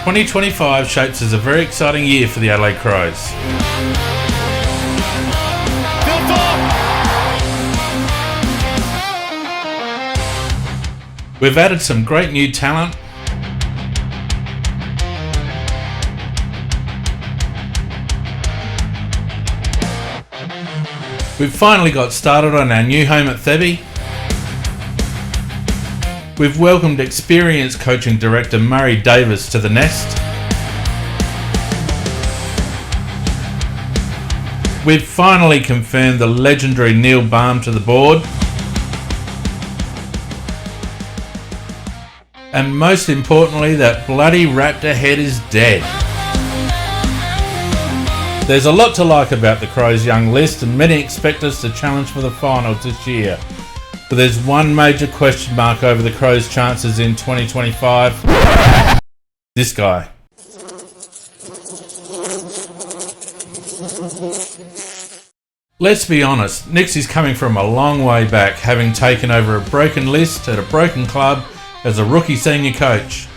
2025 shapes as a very exciting year for the Adelaide Crows. We've added some great new talent. We've finally got started on our new home at Thebe. We've welcomed experienced coaching director Murray Davis to the nest. We've finally confirmed the legendary Neil Balme to the board. And most importantly, that bloody Raptor head is dead. There's a lot to like about the Crows' young list, and many expect us to challenge for the finals this year. But there's one major question mark over the Crows' chances in 2025. This guy. Let's be honest, Nicks is coming from a long way back, having taken over a broken list at a broken club as a rookie senior coach.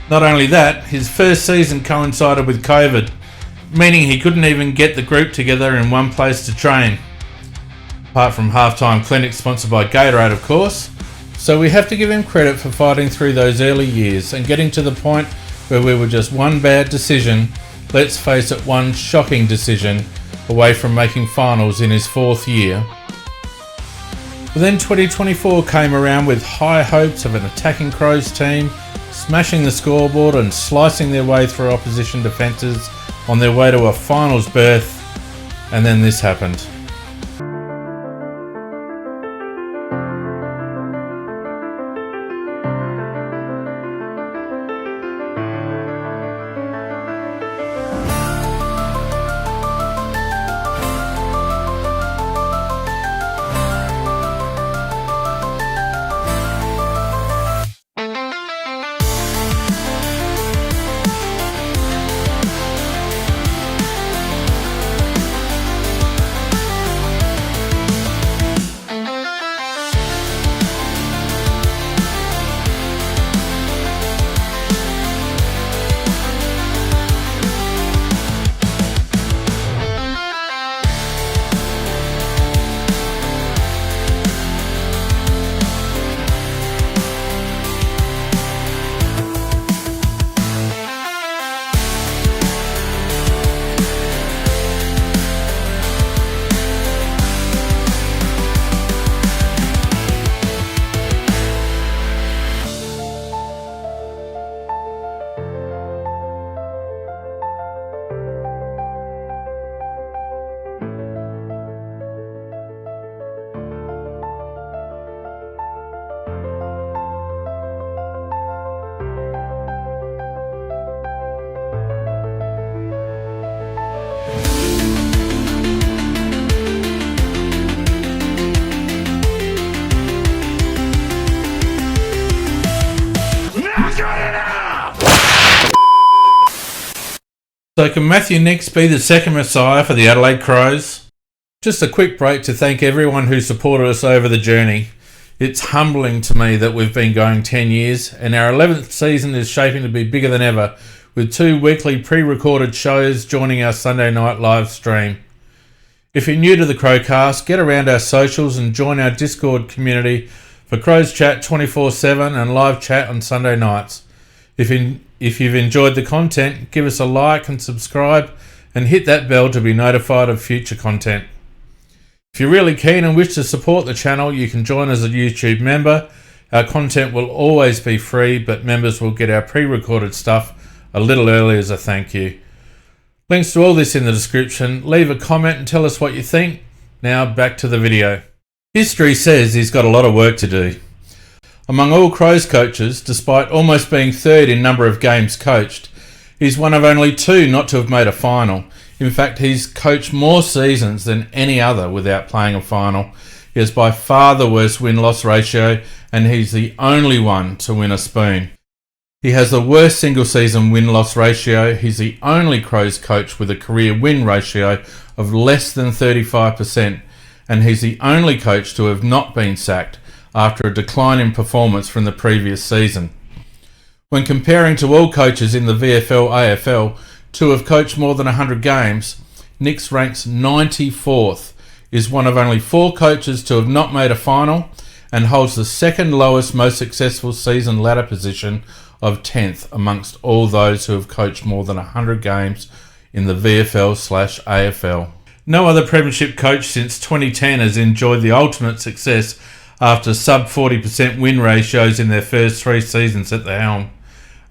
Not only that, his first season coincided with COVID, meaning he couldn't even get the group together in one place to train. Apart from halftime clinics sponsored by Gatorade, of course. So we have to give him credit for fighting through those early years and getting to the point where we were just one bad decision, let's face it, one shocking decision, away from making finals in his fourth year. But then 2024 came around with high hopes of an attacking Crows team, smashing the scoreboard and slicing their way through opposition defences on their way to a finals berth, and then this happened. So can Mathew Nicks be the second Messiah for the Adelaide Crows? Just a quick break to thank everyone who supported us over the journey. It's humbling to me that we've been going 10 years and our 11th season is shaping to be bigger than ever, with 2 weekly pre-recorded shows joining our Sunday night live stream. If you're new to the CrowCast, get around our socials and join our Discord community for Crows Chat 24/7 and live chat on Sunday nights. If you've enjoyed the content, give us a like and subscribe and hit that bell to be notified of future content. If you're really keen and wish to support the channel, you can join as a YouTube member. Our content will always be free, but members will get our pre-recorded stuff a little early as a thank you. Links to all this in the description. Leave a comment and tell us what you think. Now back to the video. History says he's got a lot of work to do. Among all Crows coaches, despite almost being third in number of games coached, he's one of only 2 not to have made a final. In fact, he's coached more seasons than any other without playing a final. He has by far the worst win-loss ratio, and he's the only one to win a spoon. He has the worst single-season win-loss ratio. He's the only Crows coach with a career win ratio of less than 35%, and he's the only coach to have not been sacked after a decline in performance from the previous season. When comparing to all coaches in the VFL AFL to have coached more than 100 games, Nicks ranks 94th, is one of only 4 coaches to have not made a final, and holds the second lowest most successful season ladder position of 10th amongst all those who have coached more than 100 games in the VFL/AFL. No other Premiership coach since 2010 has enjoyed the ultimate success after sub 40% win ratios in their first 3 seasons at the helm,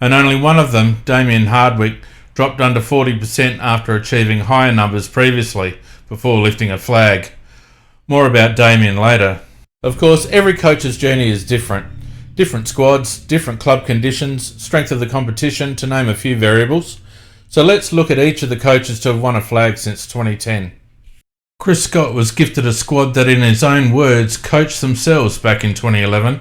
and only one of them, Damien Hardwick, dropped under 40% after achieving higher numbers previously, before lifting a flag. More about Damien later. Of course, every coach's journey is different. Different squads, different club conditions, strength of the competition, to name a few variables. So let's look at each of the coaches to have won a flag since 2010. Chris Scott was gifted a squad that, in his own words, coached themselves back in 2011,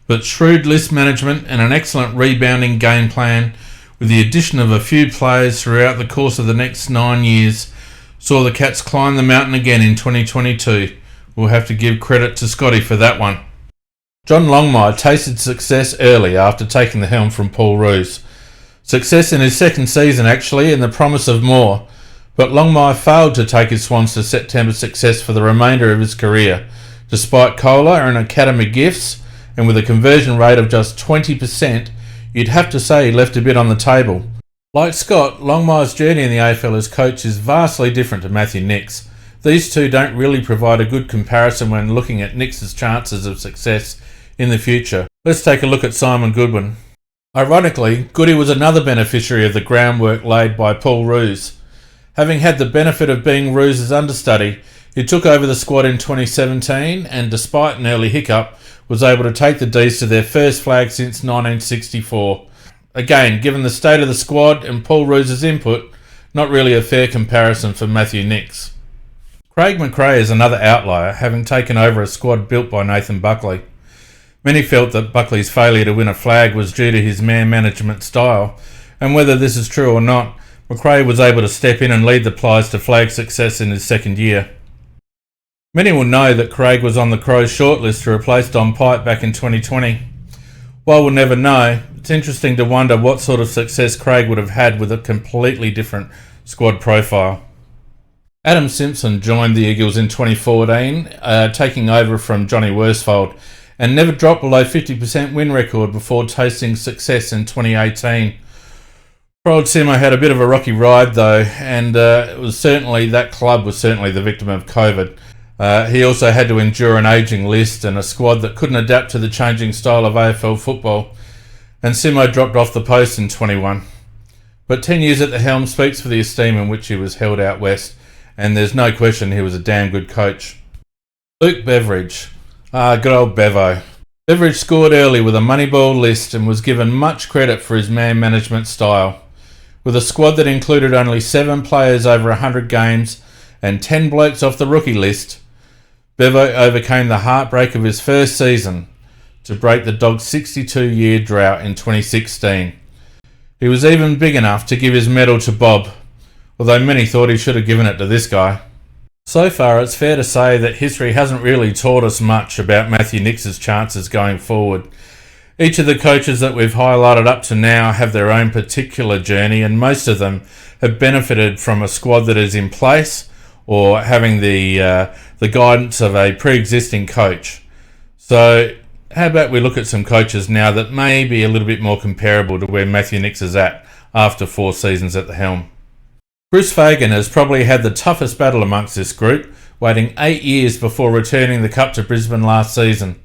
but shrewd list management and an excellent rebounding game plan, with the addition of a few players throughout the course of the next 9 years, saw the Cats climb the mountain again in 2022. We'll have to give credit to Scotty for that one. John Longmire tasted success early after taking the helm from Paul Roos. Success in his second season actually, and the promise of more, but Longmire failed to take his Swans to September success for the remainder of his career, despite cola and academy gifts, and with a conversion rate of just 20%, you'd have to say he left a bit on the table. Like Scott, Longmire's journey in the AFL as coach is vastly different to Mathew Nicks. These two don't really provide a good comparison when looking at Nicks's chances of success in the future. Let's take a look at Simon Goodwin. Ironically, Goody was another beneficiary of the groundwork laid by Paul Roos. Having had the benefit of being Roos's understudy, he took over the squad in 2017 and, despite an early hiccup, was able to take the D's to their first flag since 1964. Again, given the state of the squad and Paul Roos's input, not really a fair comparison for Mathew Nicks. Craig McRae is another outlier, having taken over a squad built by Nathan Buckley. Many felt that Buckley's failure to win a flag was due to his man management style, and whether this is true or not, McRae was able to step in and lead the Plies to flag success in his second year. Many will know that Craig was on the Crows shortlist to replace Don Pipe back in 2020. While we'll never know, it's interesting to wonder what sort of success Craig would have had with a completely different squad profile. Adam Simpson joined the Eagles in 2014, taking over from Johnny Worsfold, and never dropped below 50% win record before tasting success in 2018. Poor old Simo had a bit of a rocky ride though, and that club was certainly the victim of COVID. He also had to endure an ageing list and a squad that couldn't adapt to the changing style of AFL football, and Simo dropped off the post in 21. But 10 years at the helm speaks for the esteem in which he was held out west, and there's no question he was a damn good coach. Luke Beveridge. Good old Bevo. Beveridge scored early with a Moneyball list and was given much credit for his man management style. With a squad that included only 7 players over 100 games and 10 blokes off the rookie list, Bevo overcame the heartbreak of his first season to break the Dogs' 62-year drought in 2016. He was even big enough to give his medal to Bob, although many thought he should have given it to this guy. So far, it's fair to say that history hasn't really taught us much about Mathew Nicks' chances going forward. Each of the coaches that we've highlighted up to now have their own particular journey, and most of them have benefited from a squad that is in place or having the guidance of a pre-existing coach. So how about we look at some coaches now that may be a little bit more comparable to where Mathew Nicks is at after 4 seasons at the helm. Bruce Fagan has probably had the toughest battle amongst this group, waiting 8 years before returning the Cup to Brisbane last season.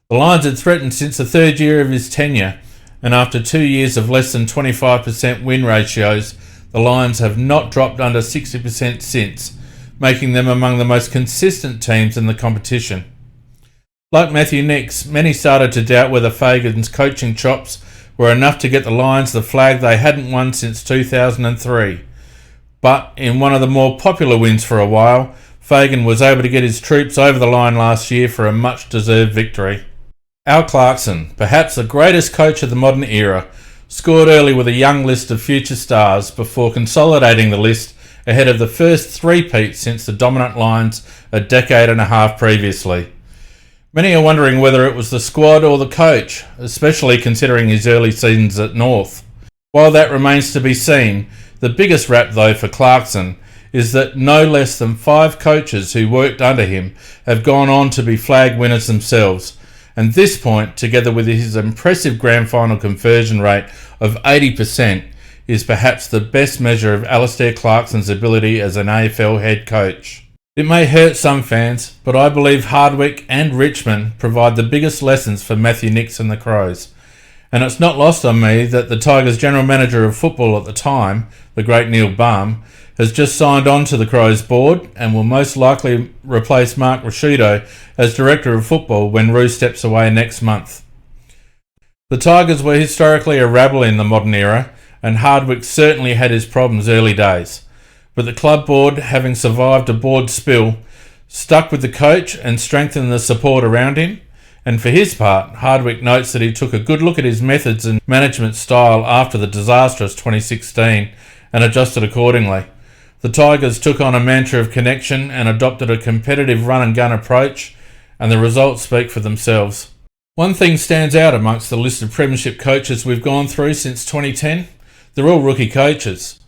The Lions had threatened since the 3rd year of his tenure, and after 2 years of less than 25% win ratios, the Lions have not dropped under 60% since, making them among the most consistent teams in the competition. Like Mathew Nicks, many started to doubt whether Fagan's coaching chops were enough to get the Lions the flag they hadn't won since 2003. But in one of the more popular wins for a while, Fagan was able to get his troops over the line last year for a much-deserved victory. Al Clarkson, perhaps the greatest coach of the modern era, scored early with a young list of future stars before consolidating the list ahead of the first three-peat since the dominant Lions a decade and a half previously. Many are wondering whether it was the squad or the coach, especially considering his early seasons at North. While that remains to be seen, the biggest rap though for Clarkson is that no less than 5 coaches who worked under him have gone on to be flag winners themselves, and this point, together with his impressive grand final conversion rate of 80%, is perhaps the best measure of Alastair Clarkson's ability as an AFL head coach. It may hurt some fans, but I believe Hardwick and Richmond provide the biggest lessons for Mathew Nicks and the Crows. And it's not lost on me that the Tigers' general manager of football at the time, the great Neil Baum, has just signed on to the Crows board and will most likely replace Mark Rasciuto as director of football when Roo steps away next month. The Tigers were historically a rabble in the modern era, and Hardwick certainly had his problems early days. But the club board, having survived a board spill, stuck with the coach and strengthened the support around him. And for his part, Hardwick notes that he took a good look at his methods and management style after the disastrous 2016 and adjusted accordingly. The Tigers took on a mantra of connection and adopted a competitive run-and-gun approach, and the results speak for themselves. One thing stands out amongst the list of Premiership coaches we've gone through since 2010. They're all rookie coaches.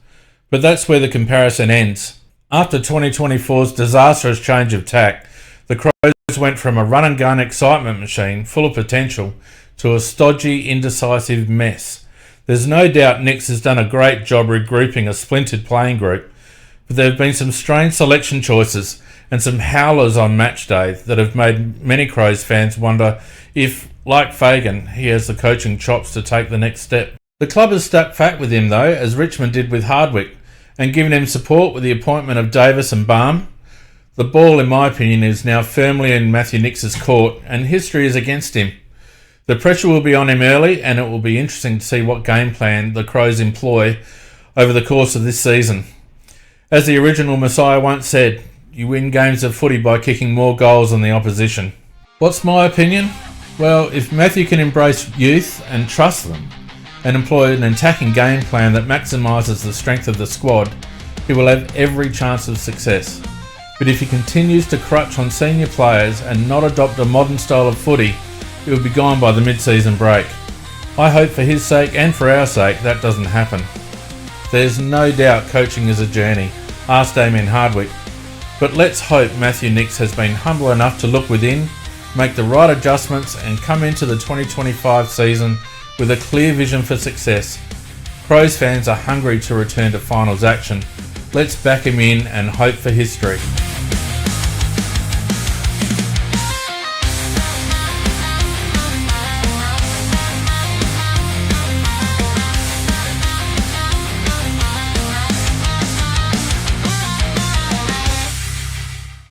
But that's where the comparison ends. After 2024's disastrous change of tack, the Crows went from a run-and-gun excitement machine full of potential to a stodgy, indecisive mess. There's no doubt Nicks has done a great job regrouping a splintered playing group, but there have been some strange selection choices and some howlers on match day that have made many Crows fans wonder if, like Fagan, he has the coaching chops to take the next step. The club has stuck fat with him though, as Richmond did with Hardwick, and given him support with the appointment of Davis and Baum. The ball, in my opinion, is now firmly in Mathew Nicks's court, and history is against him. The pressure will be on him early, and it will be interesting to see what game plan the Crows employ over the course of this season. As the original Messiah once said, you win games of footy by kicking more goals than the opposition. What's my opinion? Well, if Mathew can embrace youth and trust them, and employ an attacking game plan that maximises the strength of the squad, he will have every chance of success. But if he continues to crutch on senior players and not adopt a modern style of footy, he will be gone by the mid-season break. I hope for his sake and for our sake that doesn't happen. There's no doubt coaching is a journey, ask Damien Hardwick, but let's hope Mathew Nicks has been humble enough to look within, make the right adjustments and come into the 2025 season with a clear vision for success. Crows fans are hungry to return to finals action. Let's back him in and hope for history.